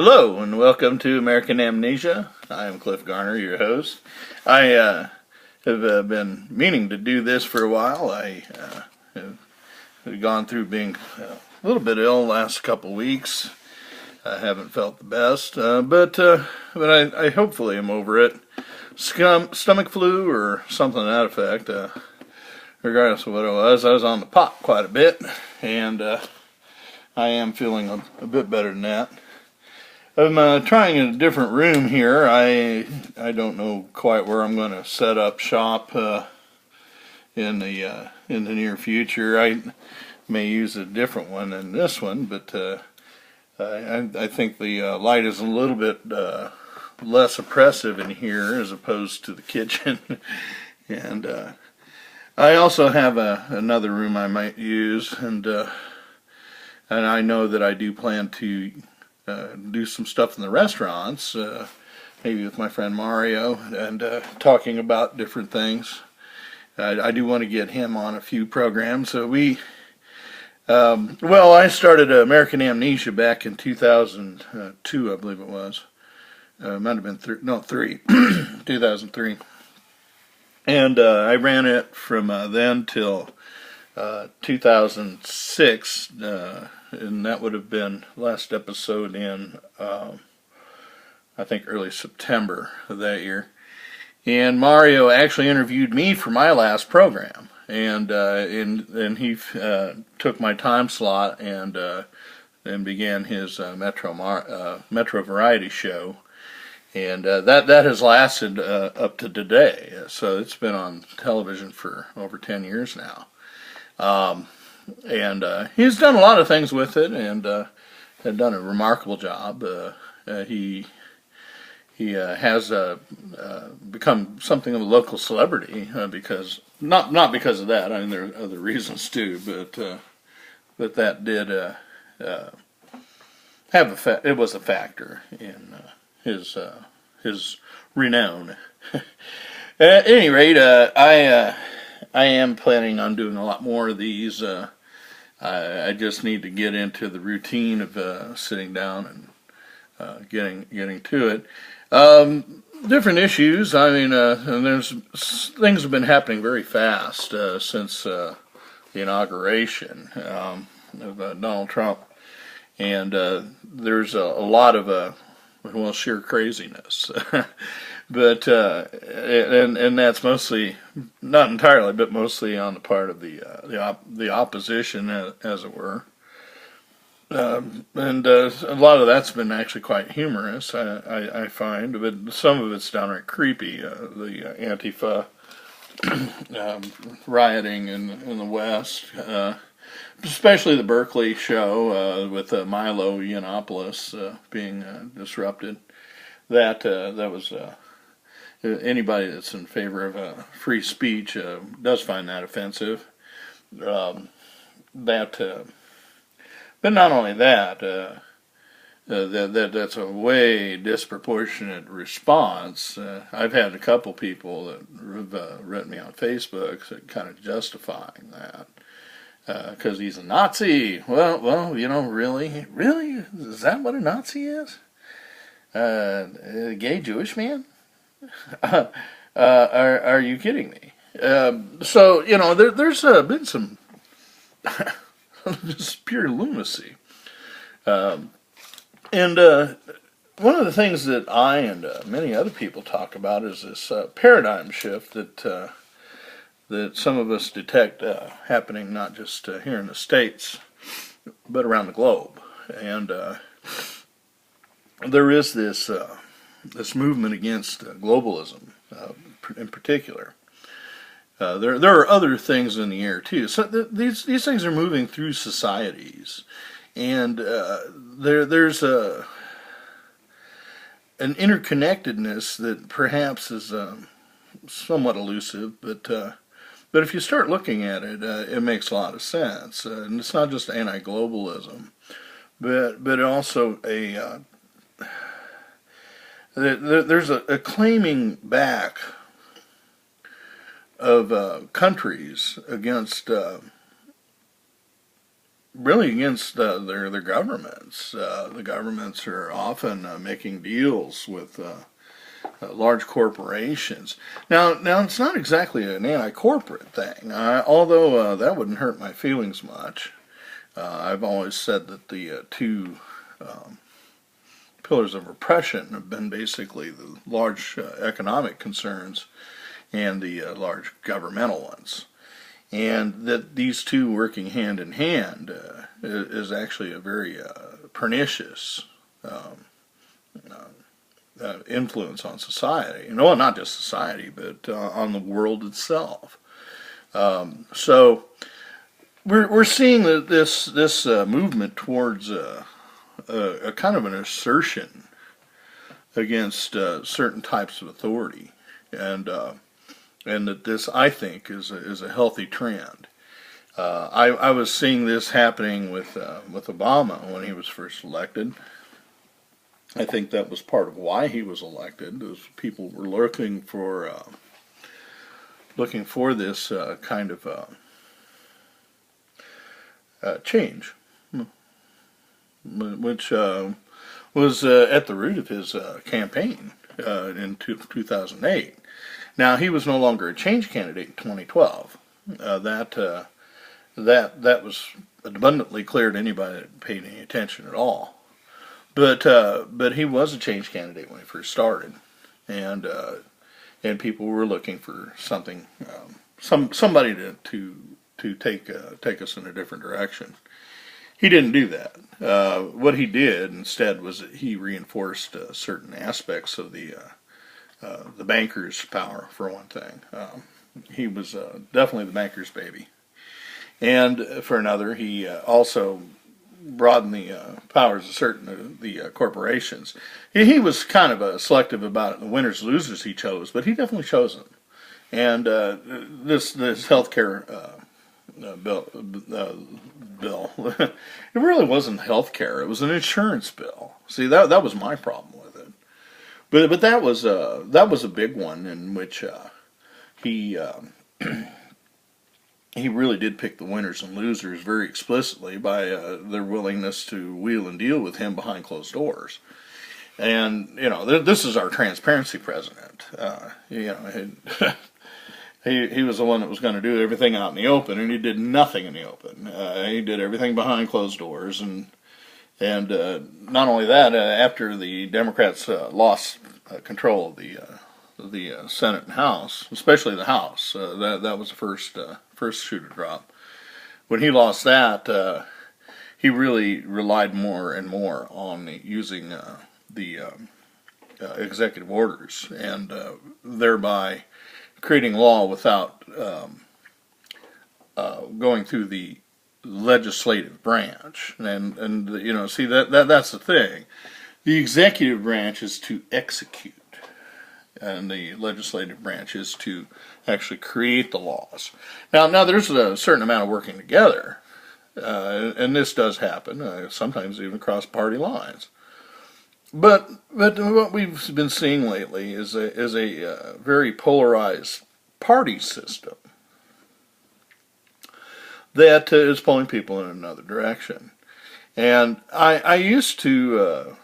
Hello and welcome to American Amnesia. I am Cliff Garner, your host. I have been meaning to do this for a while. I have gone through being a little bit ill the last couple weeks. I haven't felt the best, but I hopefully am over it. Stomach flu or something to that effect. Regardless of what it was, I was on the pot quite a bit, and I am feeling a bit better than that. I'm trying in a different room here. I don't know quite where I'm going to set up shop in the near future. I may use a different one than this one, but I think the light is a little bit less oppressive in here as opposed to the kitchen. And I also have another room I might use, and I know that I do plan to do some stuff in the restaurants, maybe with my friend Mario, and talking about different things. I do want to get him on a few programs. So I started American Amnesia back in 2002, I believe it was. Might have been 2003. And I ran it from then till 2006, and that would have been last episode in, I think, early September of that year. And Mario actually interviewed me for my last program, and he took my time slot and began his Metro Variety show, and that has lasted up to today. So it's been on television for over 10 years now. And he's done a lot of things with it, and had done a remarkable job. He has become something of a local celebrity because not because of that. I mean, there are other reasons too, but that did have it was a factor in his renown. At any rate, I am planning on doing a lot more of these. I just need to get into the routine of sitting down and getting to it. Different issues. I mean, and there's things have been happening very fast since the inauguration of Donald Trump, and there's a lot of sheer craziness. But and that's mostly, not entirely, but mostly on the part of the opposition, as it were. And a lot of that's been actually quite humorous, I find, but some of it's downright creepy. The Antifa rioting in the West, especially the Berkeley show with Milo Yiannopoulos being disrupted. That was. Anybody that's in favor of free speech does find that offensive. But not only that, that's a way disproportionate response. I've had a couple people that have written me on Facebook that kind of justifying that because he's a Nazi. Well, really, is that what a Nazi is? A gay Jewish man? Are you kidding me? So there's been some just pure lunacy, and one of the things that I and many other people talk about is this paradigm shift that some of us detect happening not just here in the States, but around the globe, and there is this movement against globalism, in particular. There are other things in the air too. So these things are moving through societies, and there's an interconnectedness that perhaps is somewhat elusive, but if you start looking at it, it makes a lot of sense. And it's not just anti-globalism, but also there's a claiming back of countries against really against their governments. The governments are often making deals with large corporations. Now it's not exactly an anti-corporate thing, although that wouldn't hurt my feelings much. I've always said that the two pillars of repression have been basically the large economic concerns and the large governmental ones. And that these two working hand in hand is actually a very pernicious influence on society. Well, not just society, but on the world itself. So we're seeing that this movement towards a kind of an assertion against certain types of authority, and that this, I think, is a healthy trend. I was seeing this happening with Obama when he was first elected. I think that was part of why he was elected. Those people were looking for this kind of change, which was at the root of his campaign in 2008. Now, he was no longer a change candidate in 2012. That was abundantly clear to anybody that paid any attention at all. But he was a change candidate when he first started, and people were looking for something, somebody to take us in a different direction. He didn't do that. What he did instead was that he reinforced certain aspects of the banker's power, for one thing. He was definitely the banker's baby. And for another, he also broadened the powers of certain the corporations. He was kind of selective about the winners losers he chose, but he definitely chose them. And this healthcare bill, it really wasn't healthcare. It was an insurance bill. See, that was my problem with it. But that was a big one in which he he really did pick the winners and losers very explicitly by their willingness to wheel and deal with him behind closed doors. And this is our transparency president. He was the one that was going to do everything out in the open, and he did nothing in the open. He did everything behind closed doors, and not only that, after the Democrats lost control of the Senate and House, especially the House, that was the first shoe to drop. When he lost that, he really relied more and more on using the executive orders, and thereby creating law without going through the legislative branch. And see, that's the thing. The executive branch is to execute, and the legislative branch is to actually create the laws. Now there's a certain amount of working together, and this does happen, sometimes even across party lines. But what we've been seeing lately is a very polarized party system that is pulling people in another direction. And I used to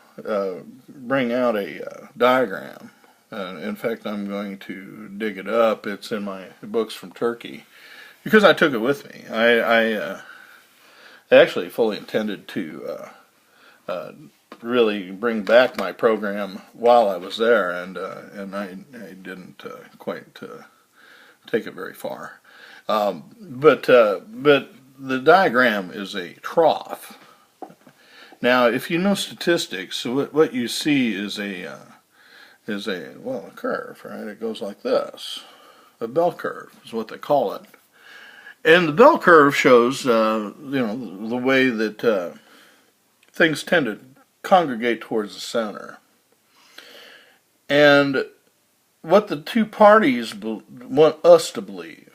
bring out a diagram. In fact, I'm going to dig it up. It's in my books from Turkey because I took it with me. I actually fully intended to really bring back my program while I was there, and I didn't quite take it very far. But the diagram is a trough. Now, if you know statistics, what you see is a curve, right? It goes like this. A bell curve is what they call it. And the bell curve shows, the way that things tend to congregate towards the center. And what the two parties want us to believe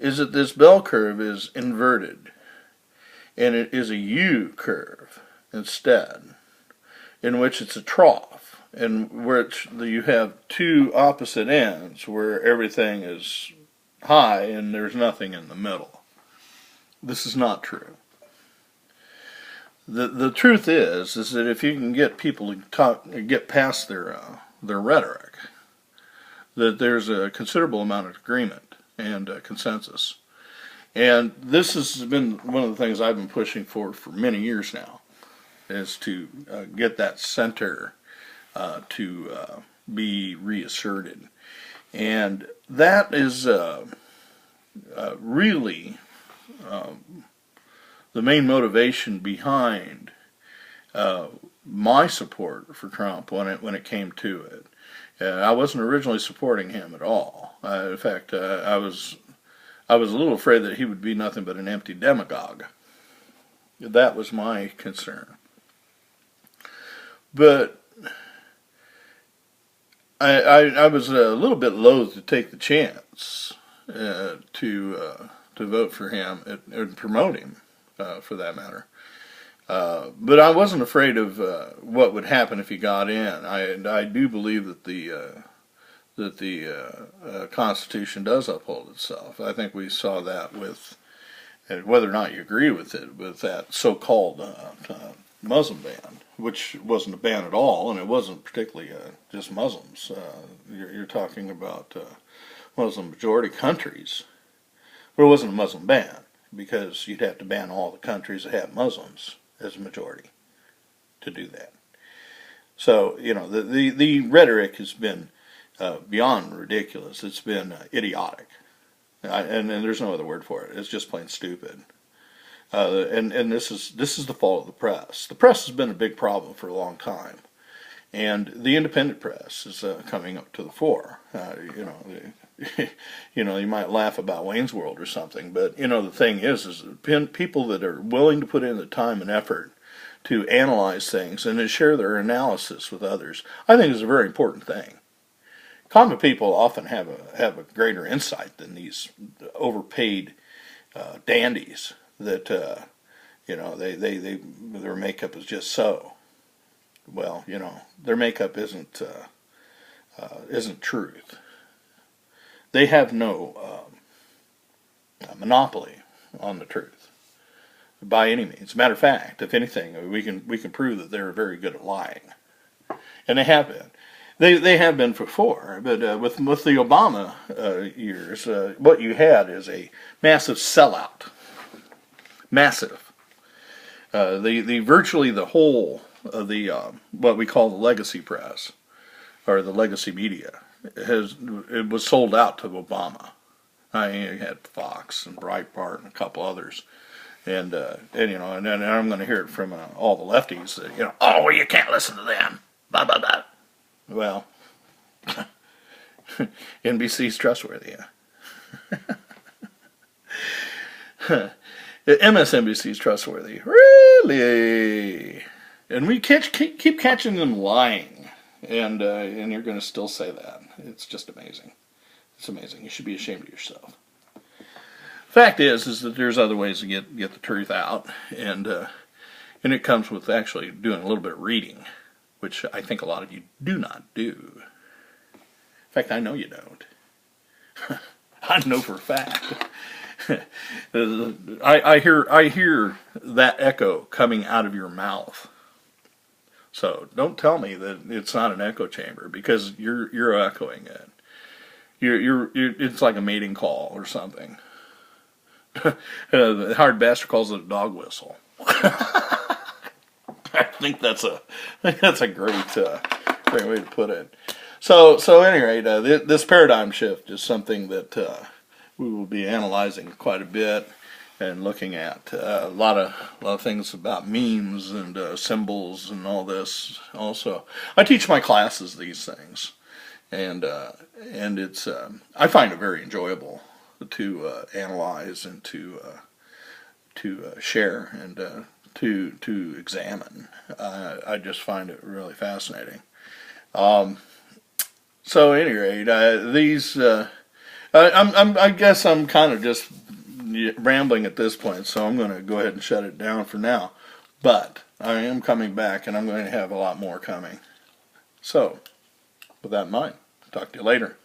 is that this bell curve is inverted, and it is a U curve instead, in which it's a trough, in which you have two opposite ends where everything is high and there's nothing in the middle. This is not true. the truth is that if you can get people to get past their rhetoric, that there's a considerable amount of agreement and consensus. And this has been one of the things I've been pushing for many years now, is to get that center to be reasserted. And that is really the main motivation behind my support for Trump when it came to it. I wasn't originally supporting him at all. In fact, I was a little afraid that he would be nothing but an empty demagogue. That was my concern. But I was a little bit loath to take the chance to vote for him and promote him, for that matter. But I wasn't afraid of what would happen if he got in. I do believe that the Constitution does uphold itself. I think we saw that with, whether or not you agree with it, with that so-called Muslim ban, which wasn't a ban at all, and it wasn't particularly just Muslims. You're talking about Muslim majority countries. But it wasn't a Muslim ban, because you'd have to ban all the countries that have Muslims as a majority to do that. So, the rhetoric has been beyond ridiculous. It's been idiotic. And there's no other word for it. It's just plain stupid. And this is the fault of the press. The press has been a big problem for a long time, and the independent press is coming up to the fore. You might laugh about Wayne's World or something, but the thing is people that are willing to put in the time and effort to analyze things and to share their analysis with others, I think is a very important thing. Common people often have a greater insight than these overpaid dandies that their makeup is just so. Well, their makeup isn't truth. They have no monopoly on the truth by any means. Matter of fact, if anything, we can prove that they're very good at lying, and they have been. They have been before, but with the Obama years, what you had is a massive sellout. Massive. The virtually the whole of the what we call the legacy press, or the legacy media, it was sold out to Obama. You had Fox and Breitbart and a couple others, and then I'm going to hear it from all the lefties that oh, well, you can't listen to them. Blah blah blah. Well, NBC's trustworthy. MSNBC's trustworthy, really, and we keep catching them lying, and you're going to still say that. It's just amazing. It's amazing. You should be ashamed of yourself. Fact is that there's other ways to get the truth out, and it comes with actually doing a little bit of reading, which I think a lot of you do not do. In fact, I know you don't. I know for a fact. I hear that echo coming out of your mouth. So don't tell me that it's not an echo chamber, because you're echoing it. It's like a mating call or something. The Hard Bastard calls it a dog whistle. I think that's a great way to put it. So at any rate, this paradigm shift is something that we will be analyzing quite a bit, and looking at a lot of things about memes and symbols and all this. Also, I teach my classes these things, and it's I find it very enjoyable to analyze and to share and to examine. I just find it really fascinating. So at any rate, these I guess I'm kind of just rambling at this point, so I'm going to go ahead and shut it down for now. But I am coming back, and I'm going to have a lot more coming. So, with that in mind, talk to you later.